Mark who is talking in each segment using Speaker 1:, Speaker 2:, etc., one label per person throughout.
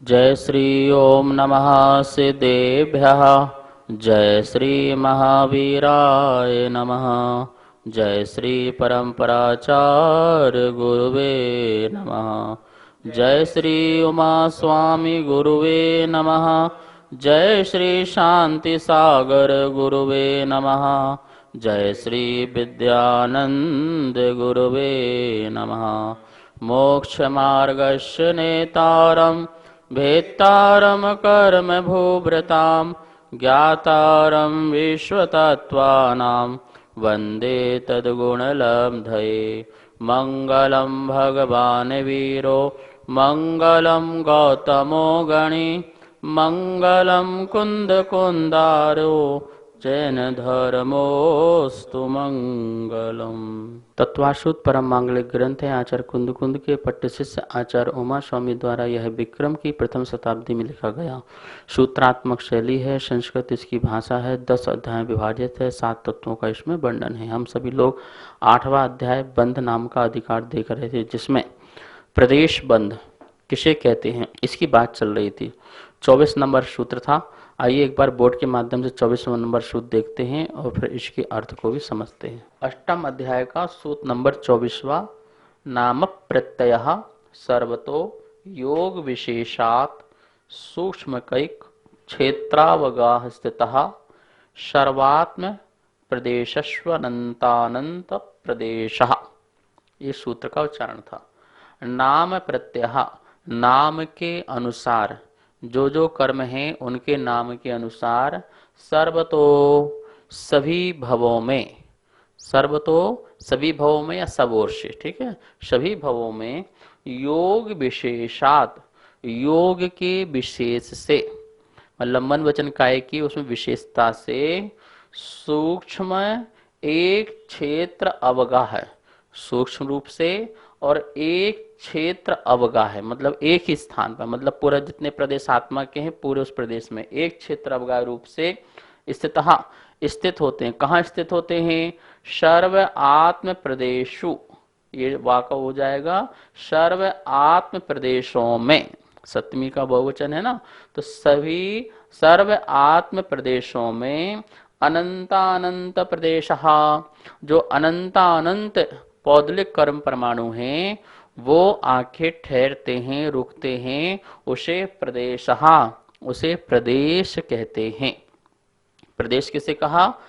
Speaker 1: जय श्री ओम नमः सिद्धेभ्यः। जय श्री महावीराय नमः। जय श्री परम्पराचार्य गुरुवे नमः। जय श्री उमा स्वामी गुरुवे नमः। जय श्री शांति सागर गुरुवे नमः। जय श्री विद्यानंद गुरुवे नमः। मोक्ष मार्गस्य नेतारं भेत्तारं कर्म भूभृतां ज्ञातारं विश्वतत्त्वानां वन्दे तद्गुणलब्धये। मङ्गलं भगवान् वीरो मङ्गलं गौतमो गणी मङ्गलं कुन्दकुन्दारो जैन धर्मोस्तु मंगलम। तत्वाशुद्ध परम मांगलिक ग्रंथ है आचार्य कुंद कुंद के पट्ट शिष्य आचार्य उमा स्वामी द्वारा यह विक्रम की प्रथम शताब्दी में लिखा गया सूत्रात्मक शैली है। संस्कृत इसकी भाषा है। 10 अध्याय विभाजित है। 7 तत्वों का इसमें वर्णन है। हम सभी लोग 8वां अध्याय बंध नाम का अधिकार देख रहे थे, जिसमें प्रदेश बंध किसे कहते हैं इसकी बात चल रही थी। 24 नंबर सूत्र था। आइए एक बार बोर्ड के माध्यम से 24वां नंबर सूत्र देखते हैं और फिर इसके अर्थ को भी समझते हैं। अष्टम अध्याय का सूत्र नंबर 24वां। नाम प्रत्यय सर्वतो योग विशेषात् सूक्ष्मकैक क्षेत्रावगाह स्थितः सर्वात्म प्रदेशस्वनंतानंत प्रदेशः। ये सूत्र का उच्चारण था। नाम प्रत्यय नाम के अनुसार जो जो कर्म हैं उनके नाम के अनुसार सर्वतो सभी भवों में, सर्वतो सभी भवों में या सब ओर से, ठीक है, सभी भवों में योग विशेषात योग के विशेष से, मतलब मन वचन काय की उसमें विशेषता से सूक्ष्म एक क्षेत्र अवगाह है, सूक्ष्म रूप से, और एक क्षेत्र अवगाह है मतलब एक ही स्थान पर, मतलब पूरा जितने प्रदेश आत्मा के हैं पूरे उस प्रदेश में एक क्षेत्र अवगाह रूप से स्थित होते हैं। कहाँ स्थित होते हैं? सर्व आत्म प्रदेशु, ये वाक्य हो जाएगा सर्व आत्म प्रदेशों में। सप्तमी का बहुवचन है ना, तो सभी सर्व आत्म प्रदेशों में अनंतानंत प्रदेश, जो अनंतानंत पौद्गलिक कर्म परमाणु हैं वो आके ठहरते हैं, रुकते हैं, उसे प्रदेश, उसे प्रदेश कहते हैं। प्रदेश किसे कहा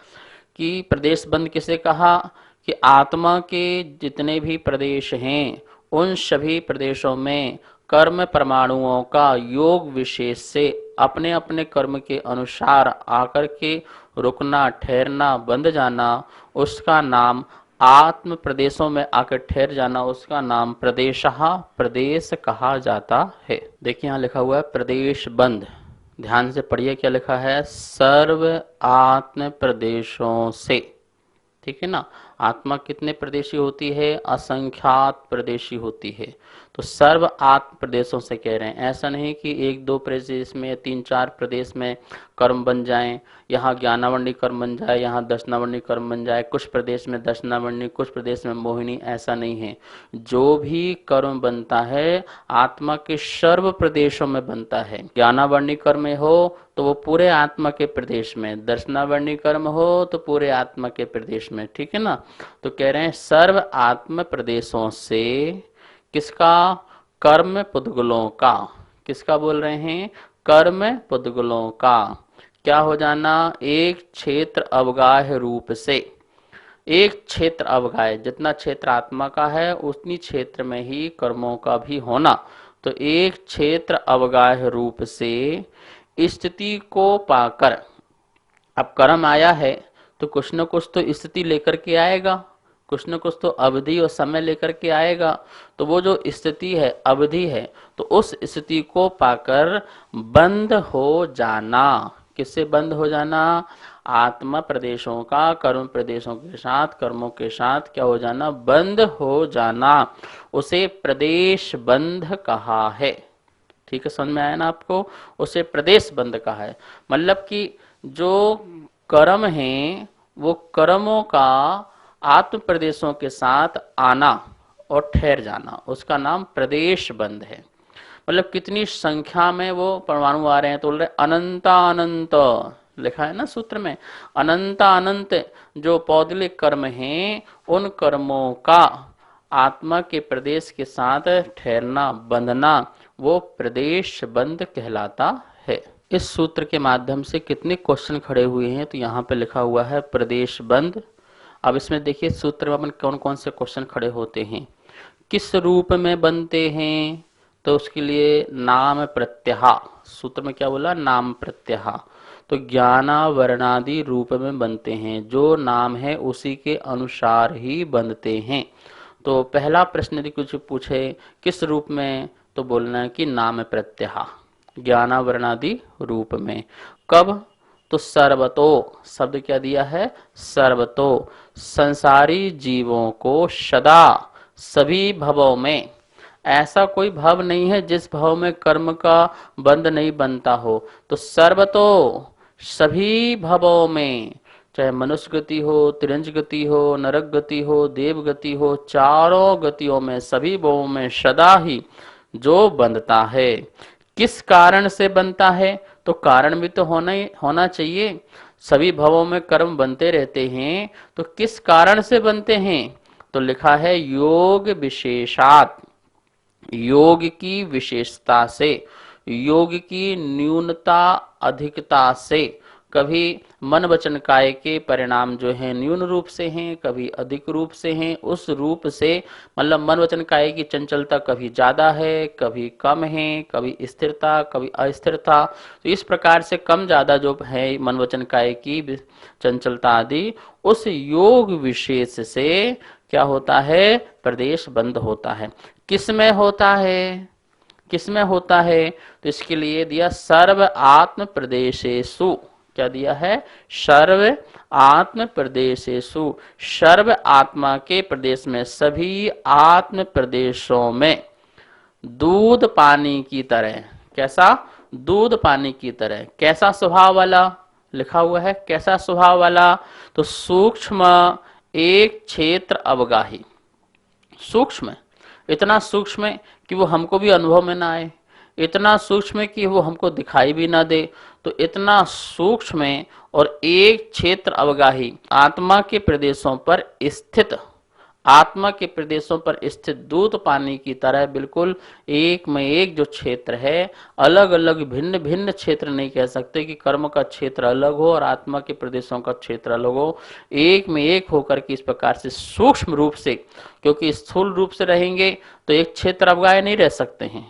Speaker 1: कि प्रदेश बंद किसे कहा कि आत्मा के जितने भी प्रदेश हैं उन सभी प्रदेशों में कर्म परमाणुओं का योग विशेष से अपने अपने कर्म के अनुसार आकर के रुकना, ठहरना, बंध जाना, उसका नाम आत्म प्रदेशों में आकर ठहर जाना, उसका नाम प्रदेश कहा जाता है। देखिए यहाँ लिखा हुआ है प्रदेश बंध, ध्यान से पढ़िए क्या लिखा है। सर्व आत्म प्रदेशों से, ठीक है ना। आत्मा कितने प्रदेशी होती है? असंख्यात प्रदेशी होती है। तो सर्व आत्म प्रदेशों से कह रहे हैं। ऐसा नहीं कि 1-2 प्रदेश में 3-4 प्रदेश में कर्म बन जाएं, यहाँ ज्ञानावरणी कर्म बन जाए, यहाँ दशनावरणी कर्म बन जाए, कुछ प्रदेश में दशनावरणी, कुछ प्रदेश में मोहिनी, ऐसा नहीं है। जो भी कर्म बनता है आत्मा के सर्व प्रदेशों में बनता है। ज्ञानावरणी कर्म हो तो वो पूरे आत्मा के प्रदेश में, दर्शनावरणी कर्म हो तो पूरे आत्मा के प्रदेश में, ठीक है ना। तो कह रहे हैं सर्व आत्म प्रदेशों से किसका? कर्म पुद्गलों का। किसका बोल रहे हैं? कर्म पुद्गलों का। क्या हो जाना? एक क्षेत्र अवगाह रूप से, एक क्षेत्र अवगाह, जितना क्षेत्र आत्मा का है उतनी क्षेत्र में ही कर्मों का भी होना। तो एक क्षेत्र अवगाह रूप से स्थिति को पाकर, अब कर्म आया है तो कुछ न कुछ तो स्थिति लेकर के आएगा, कुछ न कुछ तो अवधि और समय लेकर के आएगा। तो वो जो स्थिति है, अवधि है, तो उस स्थिति को पाकर बंद हो जाना। किससे बंद हो जाना? आत्मा प्रदेशों का कर्म प्रदेशों के साथ, कर्मों के साथ क्या हो जाना? बंद हो जाना। उसे प्रदेश बंध कहा है। ठीक है, समझ में आया ना आपको? उसे प्रदेश बंध कहा है। मतलब कि जो कर्म हैं वो कर्मों का आत्म प्रदेशों के साथ आना और ठहर जाना, उसका नाम प्रदेश बंध है। मतलब कितनी संख्या में वो परमाणु आ रहे हैं, तो बोल रहे अनंता अनंत, लिखा है ना सूत्र में, अनंता अनंत जो पौद्गलिक कर्म हैं उन कर्मों का आत्मा के प्रदेश के साथ ठहरना, बंधना, वो प्रदेश बंध कहलाता है। इस सूत्र के माध्यम से कितने क्वेश्चन खड़े हुए हैं, तो यहाँ पे लिखा हुआ है प्रदेश बंध। अब इसमें देखिए सूत्र में अपन कौन कौन से क्वेश्चन खड़े होते हैं, किस रूप में बनते हैं, तो उसके लिए नाम प्रत्यहा, सूत्र में क्या बोला, नाम प्रत्यहा, तो ज्ञाना वर्णादि रूप में बनते हैं, जो नाम है उसी के अनुसार ही बनते हैं। तो पहला प्रश्न यदि कुछ पूछे किस रूप में, तो बोलना है कि नाम प्रत्यहा, ज्ञाना वर्णादि रूप में। कब, तो सर्वतो, शब्द क्या दिया है, सर्वतो, संसारी जीवों को सदा, सभी भवों में, ऐसा कोई भव नहीं है जिस भव में कर्म का बंध नहीं बनता हो, तो सर्वतो, सभी भवों में, चाहे मनुष्य गति हो, तिरंज गति हो, नरक गति हो, देव गति हो, चारों गतियों में, सभी भवों में सदा ही जो बंधता है। किस कारण से बनता है, तो कारण भी तो होना चाहिए। सभी भवों में कर्म बनते रहते हैं, तो किस कारण से बनते हैं, तो लिखा है योग विशेषात, योग की विशेषता से, योग की न्यूनता अधिकता से, कभी मन वचन काय के परिणाम जो है न्यून रूप से हैं, कभी अधिक रूप से हैं, उस रूप से मतलब मन वचन काय की चंचलता कभी ज्यादा है, कभी कम है, कभी स्थिरता, कभी अस्थिरता, तो इस प्रकार से कम ज्यादा जो है मन वचन काय की चंचलता आदि, उस योग विशेष से क्या होता है, प्रदेश बंद होता है। किस में होता है, किस में होता है, तो इसके लिए दिया सर्व आत्म प्रदेशेषु, क्या दिया है, सर्व आत्म प्रदेशेषु, सर्व आत्मा के प्रदेश में, सभी आत्म प्रदेशों में, दूध पानी की तरह, कैसा, दूध पानी की तरह, कैसा स्वभाव वाला, लिखा हुआ है कैसा स्वभाव वाला, तो सूक्ष्म एक क्षेत्र अवगाही, सूक्ष्म, इतना सूक्ष्म कि वो हमको भी अनुभव में ना आए, इतना सूक्ष्म कि वो हमको दिखाई भी ना दे, तो इतना सूक्ष्म और एक क्षेत्र अवगाही, आत्मा के प्रदेशों पर स्थित, आत्मा के प्रदेशों पर स्थित दूध पानी की तरह बिल्कुल एक में एक जो क्षेत्र है, अलग अलग भिन्न भिन्न क्षेत्र नहीं कह सकते कि कर्म का क्षेत्र अलग हो और आत्मा के प्रदेशों का क्षेत्र अलग हो, एक में एक होकर के इस प्रकार से सूक्ष्म रूप से, क्योंकि स्थूल रूप से रहेंगे तो एक क्षेत्र अवगाह्य नहीं रह सकते हैं।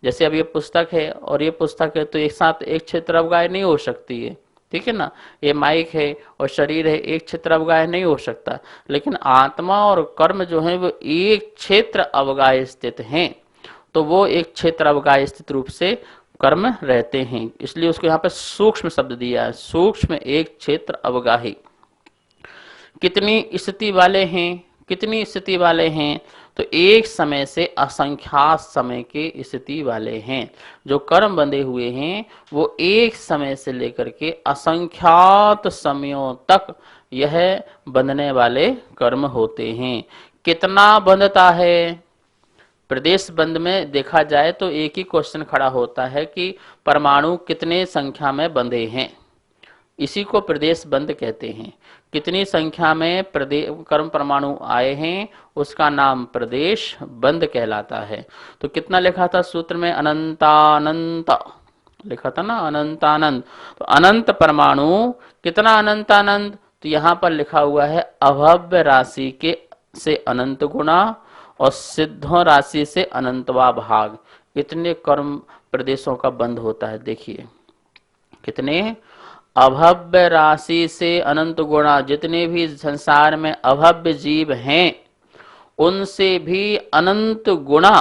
Speaker 1: जैसे अब ये पुस्तक है और ये पुस्तक है, तो एक साथ एक क्षेत्र अवगाह्य नहीं हो सकती है, ठीक है ना, ये माइक है और शरीर है, एक क्षेत्र अवगाह्य नहीं हो सकता, लेकिन आत्मा और कर्म जो है वो एक क्षेत्र अवगाह्य स्थित हैं, तो वो एक क्षेत्र अवगाह्य स्थित रूप से कर्म रहते हैं, इसलिए उसको यहाँ पे सूक्ष्म शब्द दिया है, सूक्ष्म एक क्षेत्र अवगाही। कितनी स्थिति वाले हैं, कितनी स्थिति वाले हैं, तो एक समय से असंख्यात समय के स्थिति वाले हैं, जो कर्म बंधे हुए हैं वो एक समय से लेकर के असंख्यात समयों तक यह बंधने वाले कर्म होते हैं। कितना बंधता है, प्रदेश बंध में देखा जाए तो एक ही क्वेश्चन खड़ा होता है कि परमाणु कितने संख्या में बंधे हैं, इसी को प्रदेश बंध कहते हैं। कितनी संख्या में कर्म परमाणु आए हैं उसका नाम प्रदेश बंध कहलाता है। तो कितना लिखा था सूत्र में, अनंतानंत लिखा था ना, अनंतानंत, तो अनंत परमाणु, कितना अनंतानंत, तो यहाँ पर लिखा हुआ है अभव्य राशि के से अनंत गुना और सिद्धों राशि से अनंतवा भाग, इतने कर्म प्रदेशों का बंध होता है। देखिए कितने, अभव्य राशि से अनंत गुणा, जितने भी संसार में अभव्य जीव हैं उनसे भी अनंत गुणा,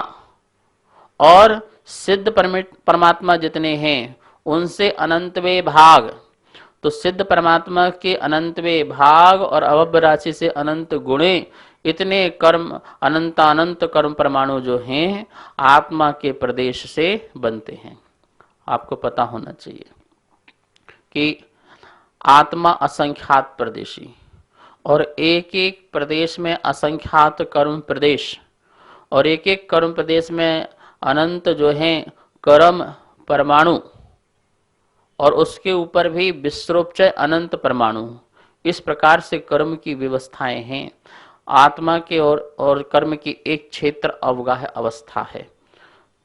Speaker 1: और सिद्ध परमात्मा जितने हैं उनसे अनंतवे भाग, तो सिद्ध परमात्मा के अनंतवे भाग और अभव्य राशि से अनंत गुणे, इतने कर्म अनंतानंत कर्म परमाणु जो हैं आत्मा के प्रदेश से बनते हैं। आपको पता होना चाहिए कि आत्मा असंख्यात प्रदेशी, और एक एक प्रदेश में असंख्यात कर्म प्रदेश, और एक एक कर्म प्रदेश में अनंत जो हैं कर्म परमाणु और उसके ऊपर भी विश्रोपचय अनंत परमाणु। इस प्रकार से कर्म की व्यवस्थाएं हैं। आत्मा के और कर्म की एक क्षेत्र अवगाह अवस्था है।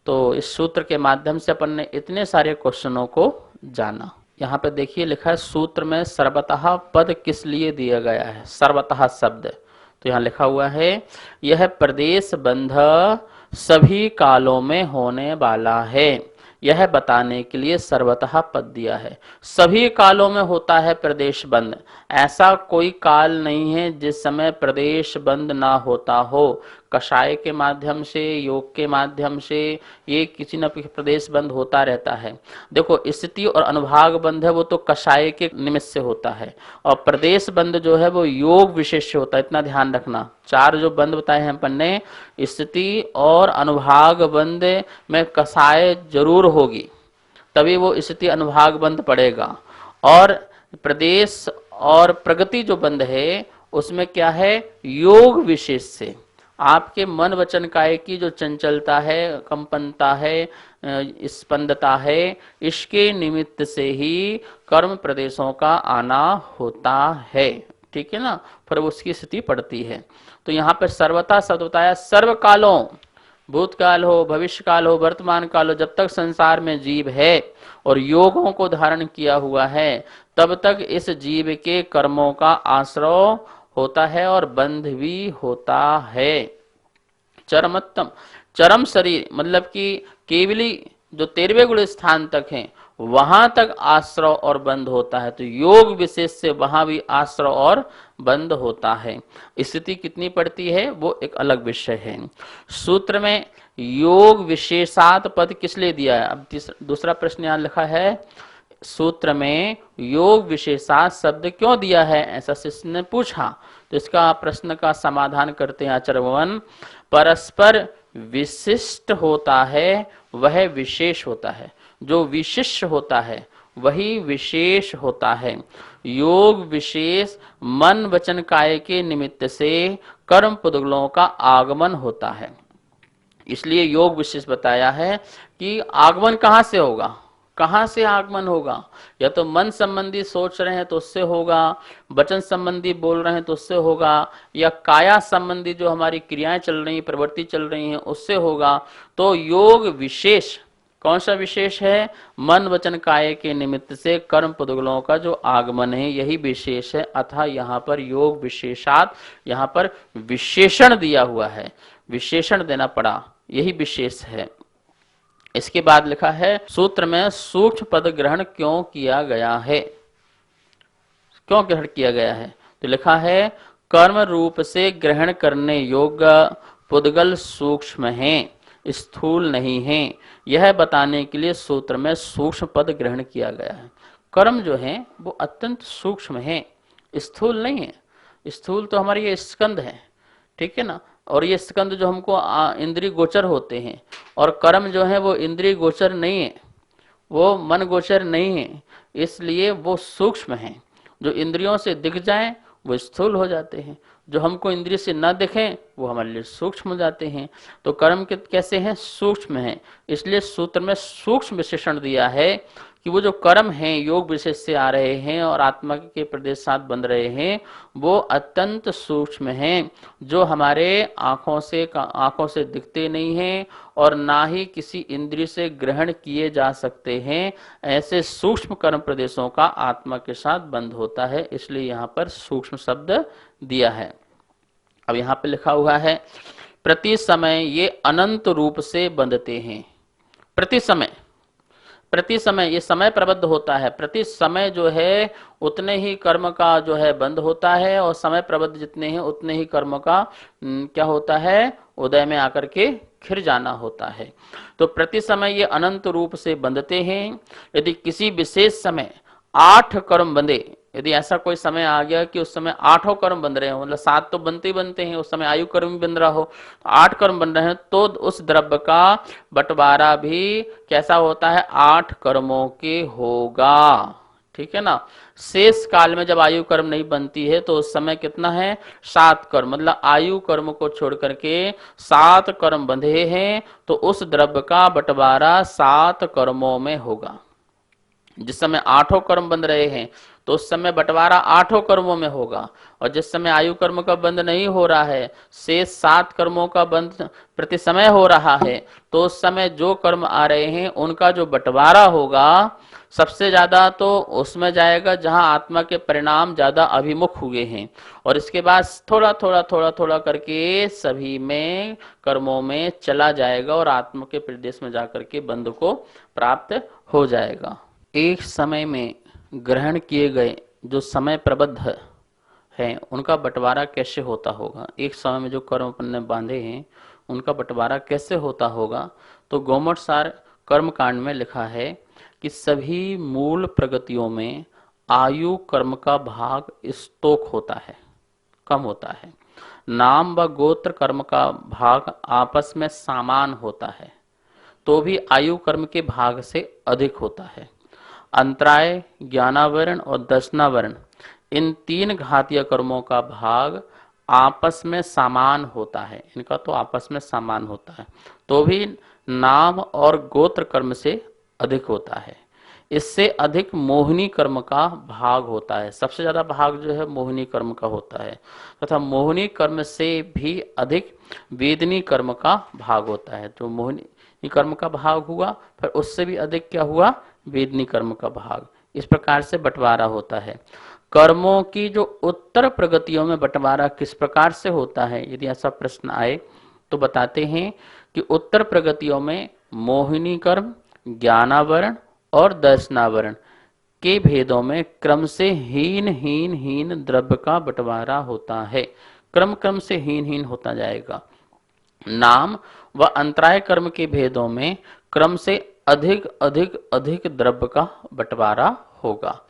Speaker 1: तो इस सूत्र के माध्यम से अपन ने इतने सारे क्वेश्चनों को जाना। यहाँ पे देखिए लिखा है सूत्र में सर्वतः पद किस लिए दिया गया है, सर्वतः शब्द। तो यहाँ लिखा हुआ है यह प्रदेश बंध सभी कालों में होने वाला है, यह बताने के लिए सर्वतः पद दिया है। सभी कालों में होता है प्रदेश बंद, ऐसा कोई काल नहीं है जिस समय प्रदेश बंद ना होता हो। कषाय के माध्यम से, योग के माध्यम से ये किसी न किसी प्रदेश बंद होता रहता है। देखो स्थिति और अनुभाग बंद है वो तो कषाय के निमित्त से होता है, और प्रदेश बंद जो है वो योग विशेष से होता है। इतना ध्यान रखना, चार जो बंद बताए हैं अपन ने, स्थिति और अनुभाग बंद में कषाय जरूर होगी, तभी वो स्थिति अनुभाग बंद पड़ेगा। और प्रदेश और प्रगति जो बंद है उसमें क्या है, योग विशेष से आपके मन वचन काया की जो चंचलता है, कंपनता है, स्पंदता है, इसके निमित्त से ही कर्म प्रदेशों का आना होता है। ठीक है ना, फिर उसकी स्थिति पड़ती है। तो यहाँ पर सर्वथा शब्द बताया, सर्व कालों, भूतकाल हो, भविष्य काल हो, वर्तमान काल हो, जब तक संसार में जीव है और योगों को धारण किया हुआ है तब तक इस जीव के कर्मों का आश्रय होता है और बंध भी होता है। चरमत्तम, चरम शरीर मतलब कि केवली जो 13वें गुण स्थान तक है वहां तक आश्रय और बंध होता है। तो योग विशेष से वहां भी आश्रय और बंध होता है। स्थिति कितनी पड़ती है वो एक अलग विषय है। सूत्र में योग विशेषात पद किस लिए दिया है। अब दूसरा प्रश्न यहां लिखा है, सूत्र में योग विशेषात शब्द क्यों दिया है, ऐसा शिष्य ने पूछा। तो इसका प्रश्न का समाधान करते हैं आचार्य भगवान, परस्पर विशिष्ट होता है वह विशेष होता है, जो विशिष्ट होता है वही विशेष होता है। योग विशेष मन वचन काय के निमित्त से कर्म पुद्गलों का आगमन होता है, इसलिए योग विशेष बताया है कि आगमन कहां से होगा, कहां से आगमन होगा। या तो मन संबंधी सोच रहे हैं तो उससे होगा, वचन संबंधी बोल रहे हैं तो उससे होगा, या काया संबंधी जो हमारी क्रियाएं चल रही, प्रवृत्ति चल रही हैं उससे होगा। तो योग विशेष कौन सा विशेष है, मन वचन काय के निमित्त से कर्म पुद्गलों का जो आगमन है यही विशेष है। अतः यहाँ पर योग विशेषात, यहाँ पर विशेषण दिया हुआ है, विशेषण देना पड़ा, यही विशेष है। इसके बाद लिखा है सूत्र में सूक्ष्म पद ग्रहण क्यों किया गया है, क्यों ग्रहण किया गया है। तो लिखा है कर्म रूप से ग्रहण करने योग्य पुद्गल सूक्ष्म हैं, स्थूल नहीं हैं, यह बताने के लिए सूत्र में सूक्ष्म पद ग्रहण किया गया है। कर्म जो है वो अत्यंत सूक्ष्म है, स्थूल नहीं है। स्थूल तो हमारी ये स्कंद है, ठीक है ना, और ये स्कंद जो हमको इंद्रिय गोचर होते हैं, और कर्म जो है वो इंद्रिय गोचर नहीं है, वो मन गोचर नहीं है, इसलिए वो सूक्ष्म है। जो इंद्रियों से दिख जाएं वो स्थूल हो जाते हैं, जो हमको इंद्रिय से न दिखें वो हमारे लिए सूक्ष्म हो जाते हैं। तो कर्म के कैसे हैं, सूक्ष्म हैं, इसलिए सूत्र में सूक्ष्म विशेषण दिया है कि वो जो कर्म हैं योग विशेष से आ रहे हैं और आत्मा के प्रदेश साथ बन रहे हैं वो अत्यंत सूक्ष्म हैं, जो हमारे आंखों से दिखते नहीं हैं और ना ही किसी इंद्रिय से ग्रहण किए जा सकते हैं। ऐसे सूक्ष्म कर्म प्रदेशों का आत्मा के साथ बंध होता है, इसलिए यहाँ पर सूक्ष्म शब्द दिया है। अब यहाँ पे लिखा हुआ है प्रति समय ये अनंत रूप से बंधते हैं। प्रति समय ये समय प्रबद्ध होता है, प्रति समय जो है उतने ही कर्म का जो है बंद होता है, और समय प्रबद्ध जितने हैं उतने ही कर्म का क्या होता है, उदय में आकर के खिर जाना होता है। तो प्रति समय ये अनंत रूप से बंधते हैं। यदि किसी विशेष समय 8 कर्म बंधे, यदि ऐसा कोई समय आ गया कि उस समय 8 कर्म बन रहे हो, मतलब 7 तो बनते ही बनते हैं, उस समय आयु कर्म भी बन रहा हो, 8 कर्म बन रहे हैं, तो उस द्रव्य का बंटवारा भी कैसा होता है, 8 कर्मों के होगा। ठीक है ना। शेष काल में जब आयु कर्म नहीं बनती है तो उस समय कितना है, 7 कर्म, मतलब आयु कर्म को छोड़ करके 7 कर्म बंधे हैं, तो उस द्रव्य का बंटवारा 7 कर्मों में होगा। जिस समय 8 कर्म बंध रहे हैं तो उस समय बंटवारा 8 कर्मों में होगा, और जिस समय आयु कर्म का बंध नहीं हो रहा है, शेष 7 कर्मों का बंध प्रति समय हो रहा है, तो उस समय जो कर्म आ रहे हैं उनका जो बंटवारा होगा सबसे ज्यादा तो उसमें जाएगा जहां आत्मा के परिणाम ज्यादा अभिमुख हुए हैं, और इसके बाद थोड़ा थोड़ा थोड़ा थोड़ा करके सभी में कर्मों में चला जाएगा और आत्मा के प्रदेश में जाकर के बंध को प्राप्त हो जाएगा। एक समय में ग्रहण किए गए जो समय प्रबद्ध हैं उनका बंटवारा कैसे होता होगा, एक समय में जो कर्म अपन ने बांधे हैं उनका बंटवारा कैसे होता होगा। तो गौमठ सार कर्म कांड में लिखा है कि सभी मूल प्रगतियों में आयु कर्म का भाग स्तोक होता है, कम होता है। नाम व गोत्र कर्म का भाग आपस में समान होता है, तो भी आयु कर्म के भाग से अधिक होता है। अंतराय, ज्ञानावरण और दर्शनावरण, इन 3 घातीय कर्मों का भाग आपस में समान होता है, इनका तो आपस में समान होता है, तो भी नाम और गोत्र कर्म से अधिक होता है। इससे अधिक मोहिनी कर्म का भाग होता है, सबसे ज्यादा भाग जो है मोहिनी कर्म का होता है, तथा मोहिनी कर्म से भी अधिक वेदनी कर्म का भाग होता है। तो मोहिनी कर्म का भाग हुआ, फिर उससे भी अधिक क्या हुआ, वेदनी कर्म का भाग। इस प्रकार से बंटवारा होता है। कर्मों की जो उत्तर प्रगतियों में बंटवारा किस प्रकार से होता है, यदि ऐसा प्रश्न आए तो बताते हैं कि उत्तर प्रगतियों में मोहिनी कर्म, ज्ञानावरण और दर्शनावरण के भेदों में क्रम से हीन हीन हीन द्रव्य का बंटवारा होता है, क्रम क्रम से हीन हीन होता जाएगा। नाम व अंतराय कर्म के भेदों में क्रम से अधिक अधिक अधिक द्रव्य का बंटवारा होगा।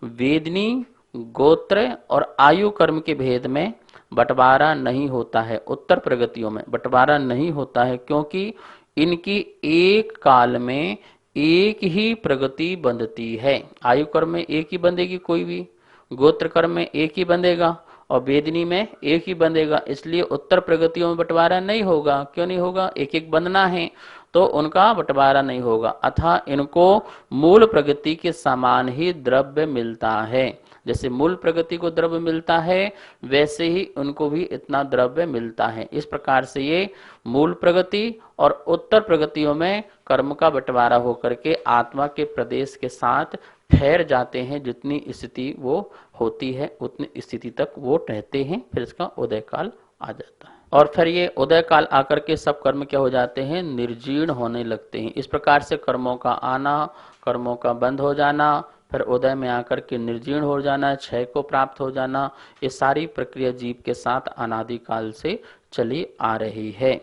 Speaker 1: वेदनी, गोत्र और आयु कर्म के भेद में बंटवारा नहीं होता है, उत्तर प्रगतियों में बंटवारा नहीं होता है, क्योंकि इनकी एक काल में एक ही प्रगति बंधती है। आयु कर्म में एक ही बंधेगी कोई भी, गोत्र कर्म में एक ही बंधेगा और वेदनी में एक ही बंधेगा, इसलिए उत्तर प्रगतियों में बंटवारा नहीं होगा। क्यों नहीं होगा, एक एक बंधना है तो उनका बंटवारा नहीं होगा, अतः इनको मूल प्रगति के समान ही द्रव्य मिलता है। जैसे मूल प्रगति को द्रव्य मिलता है वैसे ही उनको भी इतना द्रव्य मिलता है। इस प्रकार से ये मूल प्रगति और उत्तर प्रगतियों में कर्म का बंटवारा होकर के आत्मा के प्रदेश के साथ ठहर जाते हैं, जितनी स्थिति वो होती है उतनी स्थिति तक वो रहते हैं, फिर इसका उदय काल आ जाता है। और फिर ये उदय काल आकर के सब कर्म क्या हो जाते हैं, निर्जीर्ण होने लगते हैं। इस प्रकार से कर्मों का आना, कर्मों का बंद हो जाना, फिर उदय में आकर के निर्जीर्ण हो जाना, क्षय को प्राप्त हो जाना, ये सारी प्रक्रिया जीव के साथ अनादि काल से चली आ रही है।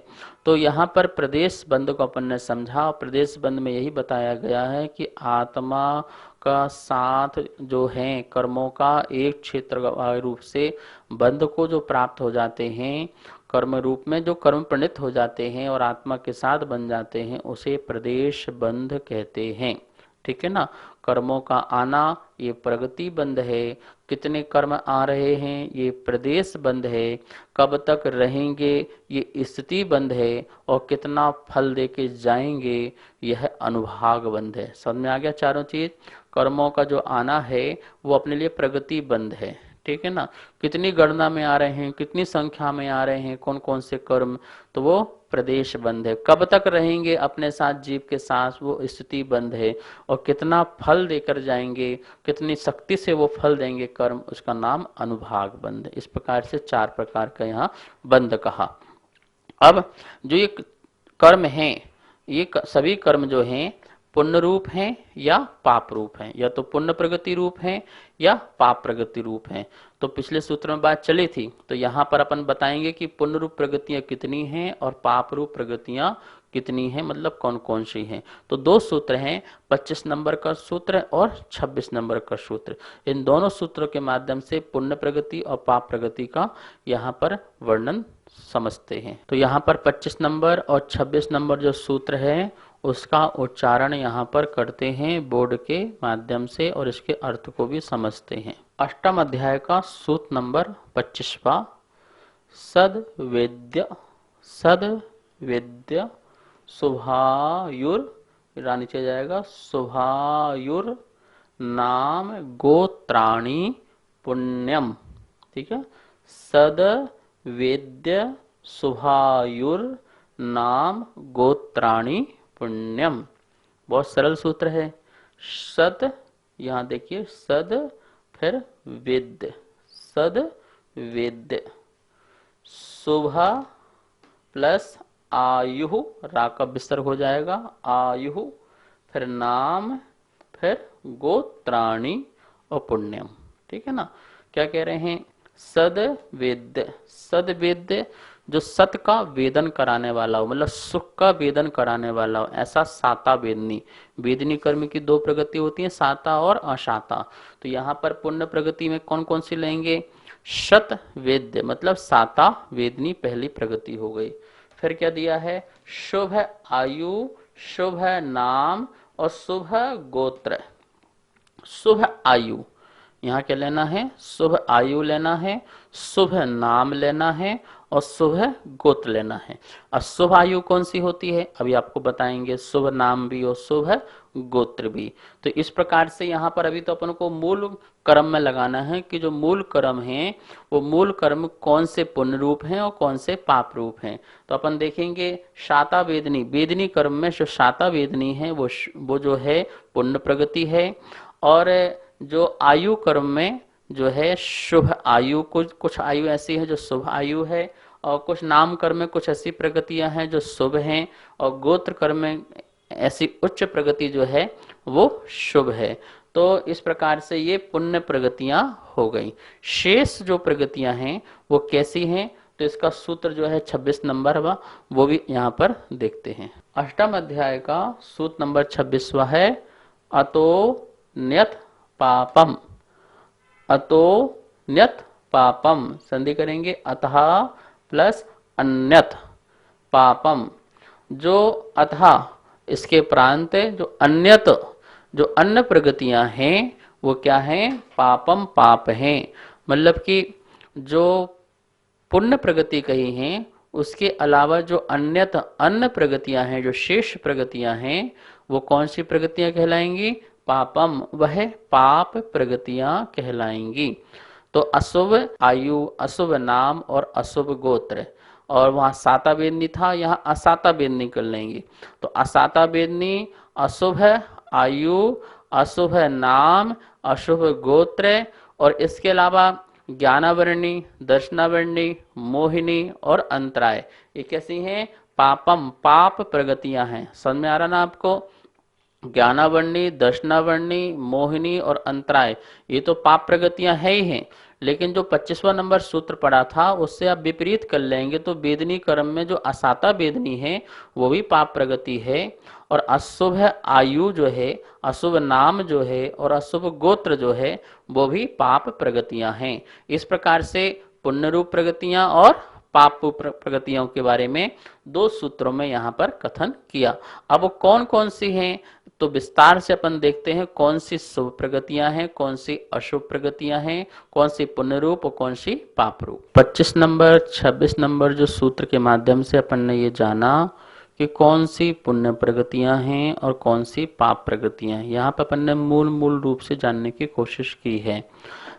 Speaker 1: तो यहाँ पर प्रदेश बंध को अपन ने समझा। प्रदेश बंध में यही बताया गया है कि आत्मा का साथ जो है कर्मों का एक क्षेत्र रूप से बंध को जो प्राप्त हो जाते हैं, कर्म रूप में जो कर्म प्रणीत हो जाते हैं और आत्मा के साथ बन जाते हैं, उसे प्रदेश बंध कहते हैं। ठीक है ना। कर्मों का आना ये प्रगति बंध है, कितने कर्म आ रहे हैं ये प्रदेश बंध है, कब तक रहेंगे ये स्थिति बंध है, और कितना फल देके जाएंगे यह अनुभाग बंध है। समझ में आ गया चारों चीज। कर्मों का जो आना है वो अपने लिए प्रगति बंध है, ठीक है ना। कितनी गणना में आ रहे हैं, कितनी संख्या में आ रहे हैं, कौन कौन से कर्म, तो वो प्रदेश बंध है। कब तक रहेंगे अपने साथ जीव के साथ, वो स्थिति बंध है। और कितना फल देकर जाएंगे, कितनी शक्ति से वो फल देंगे कर्म, उसका नाम अनुभाग बंध। इस प्रकार से 4 प्रकार का यहाँ बंध कहा। अब जो ये कर्म हैं, ये सभी कर्म जो हैं पुण्य रूप हैं या पाप रूप हैं, या तो पुण्य प्रगति रूप हैं या पाप प्रगति रूप हैं। तो पिछले सूत्र में बात चली थी, तो यहाँ पर अपन बताएंगे कि पुण्य रूप प्रगतियां कितनी हैं और पाप रूप प्रगतियां कितनी हैं, मतलब कौन कौन सी हैं। तो 2 सूत्र हैं, 25 नंबर का सूत्र और 26 नंबर का सूत्र। इन दोनों सूत्रों के माध्यम से पुण्य प्रगति और पाप प्रगति का यहाँ पर वर्णन समझते हैं। तो यहाँ पर 25 नंबर और 26 नंबर जो सूत्र है उसका उच्चारण यहाँ पर करते हैं बोर्ड के माध्यम से और इसके अर्थ को भी समझते हैं। अष्टम अध्याय का सूत्र नंबर 25वां, सद वेद्य शुभायुर, नीचे जाएगा, शुभायुर नाम गोत्राणि पुण्यम। ठीक है, सद वेद्य शुभायुर नाम गोत्राणि पुण्यम। बहुत सरल सूत्र है। सद, यहाँ देखिए, सद फिर वेद्य, सद वेद्य, शुभ प्लस आयु, रा का विसर्ग हो जाएगा, आयु, फिर नाम, फिर गोत्राणि और पुण्यम। ठीक है ना। क्या कह रहे हैं? सद वेद्य जो सत का वेदन कराने वाला हो, मतलब सुख का वेदन कराने वाला हो, ऐसा साता वेदनी। वेदनी कर्म की दो प्रगति होती है, साता और अशाता। तो यहाँ पर पुण्य प्रगति में कौन कौन सी लेंगे? शत वेद्य मतलब साता वेदनी पहली प्रगति हो गई। फिर क्या दिया है? शुभ आयु, शुभ नाम और शुभ गोत्र। शुभ आयु, यहाँ क्या लेना है? शुभ आयु लेना है, शुभ नाम लेना है और शुभ गोत्र लेना है। और शुभ आयु कौन सी होती है अभी आपको बताएंगे, शुभ नाम भी और शुभ गोत्र भी। तो इस प्रकार से यहाँ पर अभी तो अपन को मूल कर्म में लगाना है कि जो मूल कर्म है वो मूल कर्म कौन से पुण्य रूप हैं और कौन से पाप रूप हैं। तो अपन देखेंगे शाता वेदनी, वेदनी कर्म में जो शाता वेदनी है वो जो है पुण्य प्रगति है। और जो आयु कर्म में जो है शुभ आयु, कुछ आयु ऐसी है जो शुभ आयु है और कुछ नाम कर्म में कुछ ऐसी प्रगतियां हैं जो शुभ हैं और गोत्र कर्म में ऐसी उच्च प्रगति जो है वो शुभ है। तो इस प्रकार से ये पुण्य प्रगतियां हो गई। शेष जो प्रगतियां हैं वो कैसी हैं? तो इसका सूत्र जो है 26 नंबर वो भी यहाँ पर देखते हैं। अष्टम अध्याय का सूत्र नंबर 26वां है, अतो न्यत पापम। अतो न्यत पापम, संधि करेंगे, अतः प्लस अन्यत पापम। जो अतः इसके प्रांत जो अन्यत, जो अन्य प्रगतियां हैं वो क्या हैं? पापम पाप हैं। मतलब कि जो पुण्य प्रगति कही हैं उसके अलावा जो अन्यत अन्य प्रगतियां हैं, जो शेष प्रगतियां हैं वो कौन सी प्रगतियां कहलाएंगी? पापम, वह पाप प्रगतियां कहलाएंगी। तो अशुभ आयु, अशुभ नाम और अशुभ गोत्र, और वहां साता वेदनी था, यहाँ असाता वेदनी कर लेंगे। तो असाता वेदनी, अशुभ आयु, अशुभ नाम, अशुभ गोत्र, और इसके अलावा ज्ञानावरणी, दर्शनावरणी, मोहिनी और अंतराय, ये कैसी हैं? पापम, पाप प्रगतियां हैं। समझ में आ रहा ना आपको? ज्ञानावरणी, दर्शनावरणी, मोहिनी और अंतराय, ये तो पाप प्रगतियां है ही हैं। लेकिन जो 25वां नंबर सूत्र पढ़ा था उससे आप विपरीत कर लेंगे तो वेदनी कर्म में जो असाता वेदनी है वो भी पाप प्रगति है, और अशुभ आयु जो है, अशुभ नाम जो है और अशुभ गोत्र जो है वो भी पाप प्रगतियां हैं। इस प्रकार से पुण्य रूप प्रगतियां और पाप प्रगतियों के बारे में दो सूत्रों में यहाँ पर कथन किया। अब कौन कौन सी हैं तो विस्तार से अपन देखते हैं, कौन सी शुभ प्रगतियां हैं, कौन सी अशुभ प्रगतियां हैं, कौन सी पुण्य रूप और कौन सी पाप रूप। 25 नंबर 26 नंबर जो सूत्र के माध्यम से अपन ने ये जाना कि कौन सी पुण्य प्रगतियां हैं और कौन सी पाप प्रगतियां हैं, यहाँ पर अपन ने मूल रूप से जानने की कोशिश की है।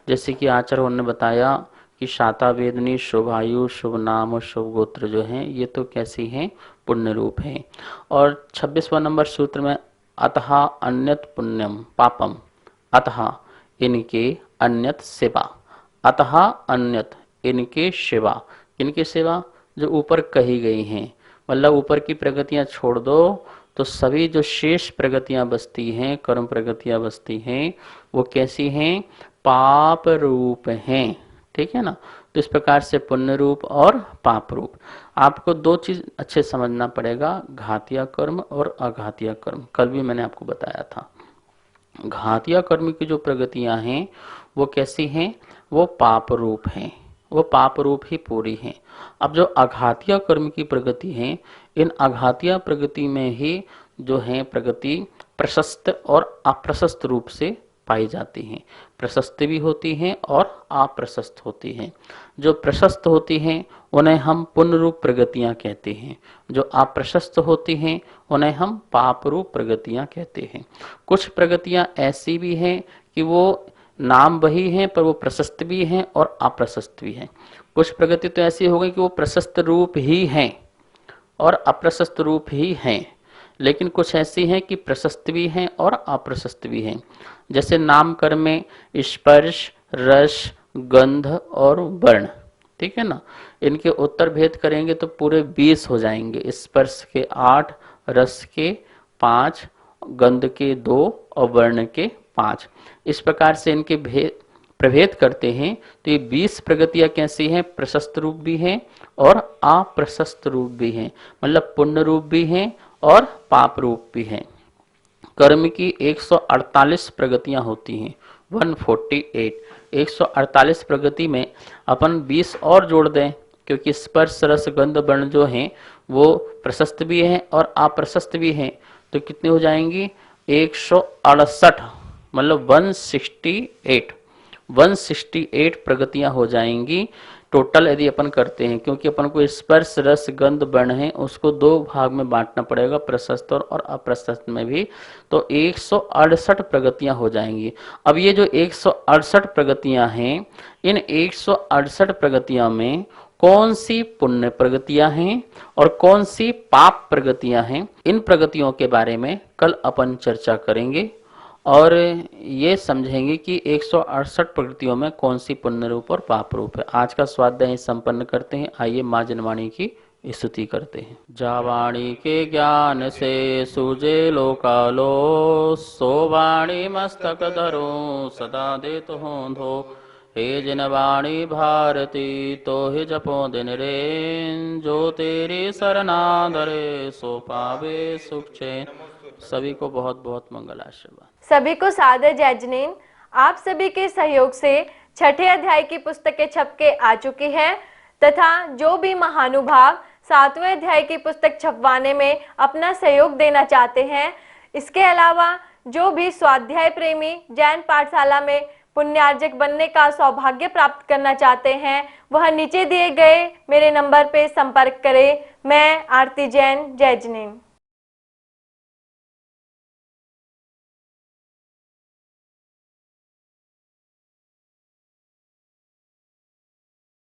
Speaker 1: जैसे कि आचार्यों ने बताया कि शाता वेदनी, शुभ आयु, शुभ नाम और शुभ गोत्र जो हैं ये तो कैसी हैं? पुण्य रूप हैं। और 26वां नंबर सूत्र में अतः अन्यत पुण्यम पापम, अतः इनके अन्यत सेवा, अतः अन्यत इनके सेवा, इनकी सेवा जो ऊपर कही गई हैं, मतलब ऊपर की प्रगतियां छोड़ दो तो सभी जो शेष प्रगतियां बचती हैं, कर्म प्रगतियां बचती हैं, वो कैसी हैं? पाप रूप हैं। ठीक है ना। तो इस प्रकार से पुण्य रूप और पाप रूप। आपको दो चीज अच्छे समझना पड़ेगा, घातिया कर्म और अघातिया कर्म। कल भी मैंने आपको बताया था, घातिया कर्म की जो प्रगतियां हैं वो कैसी हैं? वो पाप रूप हैं, वो पाप रूप ही पूरी हैं। अब जो अघातिया कर्म की प्रगति है, इन अघातिया प्रगति में ही जो हैं प्रगति प्रशस्त और अप्रशस्त रूप से पाई जाती हैं। प्रशस्त भी होती हैं और अप्रशस्त होती हैं। जो प्रशस्त होती हैं उन्हें हम पुण्य रूप प्रगतियां कहते हैं। जो अप्रशस्त होती हैं उन्हें हम पाप रूप प्रगतियां कहते हैं। कुछ प्रगतियां ऐसी भी हैं कि वो नाम वही हैं पर वो प्रशस्त भी हैं और अप्रशस्त भी हैं। कुछ प्रगति तो ऐसी हो गई कि वो प्रशस्त रूप ही हैं और अप्रशस्त रूप ही हैं, लेकिन कुछ ऐसी हैं कि प्रशस्त भी हैं और अप्रशस्त भी हैं। जैसे नामकरण में स्पर्श, रस, गंध और वर्ण, ठीक है ना। इनके उत्तर भेद करेंगे तो पूरे 20 हो जाएंगे। स्पर्श के 8, रस के 5, गंध के 2 और वर्ण के 5। इस प्रकार से इनके प्रभेद करते हैं। तो ये 20 प्रगतियां कैसी हैं? प्रशस्त रूप भी हैं और अप्रशस्त रूप भी हैं, मतलब पुण्य रूप भी हैं और पाप रूप भी हैं। कर्म की 148 प्रगतियां होती हैं, 148। 148 प्रगति में अपन 20 और जोड़ दें, क्योंकि स्पर्श, रस, गंध, वर्ण जो हैं वो प्रशस्त भी हैं और अप्रशस्त भी हैं। तो कितने हो जाएंगी? 168, मतलब 168 प्रगतियां हो जाएंगी टोटल यदि अपन करते हैं। क्योंकि अपन को स्पर्श, रस, गंध, वर्ण है उसको 2 भाग में बांटना पड़ेगा, प्रशस्त और अप्रशस्त में भी। तो 168 प्रगतियां हो जाएंगी। अब ये जो 168 प्रगतियां हैं, इन 168 प्रगतियां में कौन सी पुण्य प्रगतियां हैं और कौन सी पाप प्रगतियां हैं, इन प्रगतियों के बारे में कल अपन चर्चा करेंगे और ये समझेंगे कि 168 प्रगतियों में कौन सी पुण्य रूप और पाप रूप है। आज का स्वाध्याय संपन्न करते हैं। आइए माँ जनवाणी की स्तुति करते हैं। जावाणी के ज्ञान से सूझे लोकालो, सो वाणी मस्तक धरो सदा देत हों धो। हे जिनवाणी भारती तो ही जपो दिन रेन, जो तेरी सरना धरे सो पावे सुख चैन। सभी को बहुत बहुत मंगल आशीर्वाद।
Speaker 2: सभी को सादर जय जिनेन्द्र। आप सभी के सहयोग से छठे अध्याय की पुस्तकें छप के आ चुकी हैं तथा जो भी महानुभाव 7वें अध्याय की पुस्तक छपवाने में अपना सहयोग देना चाहते हैं, इसके अलावा जो भी स्वाध्याय प्रेमी जैन पाठशाला में पुण्यार्जक बनने का सौभाग्य प्राप्त करना चाहते हैं, वह नीचे दिए गए मेरे नंबर पे संपर्क करें। मैं आरती जैन, जय जिनेन्द्र।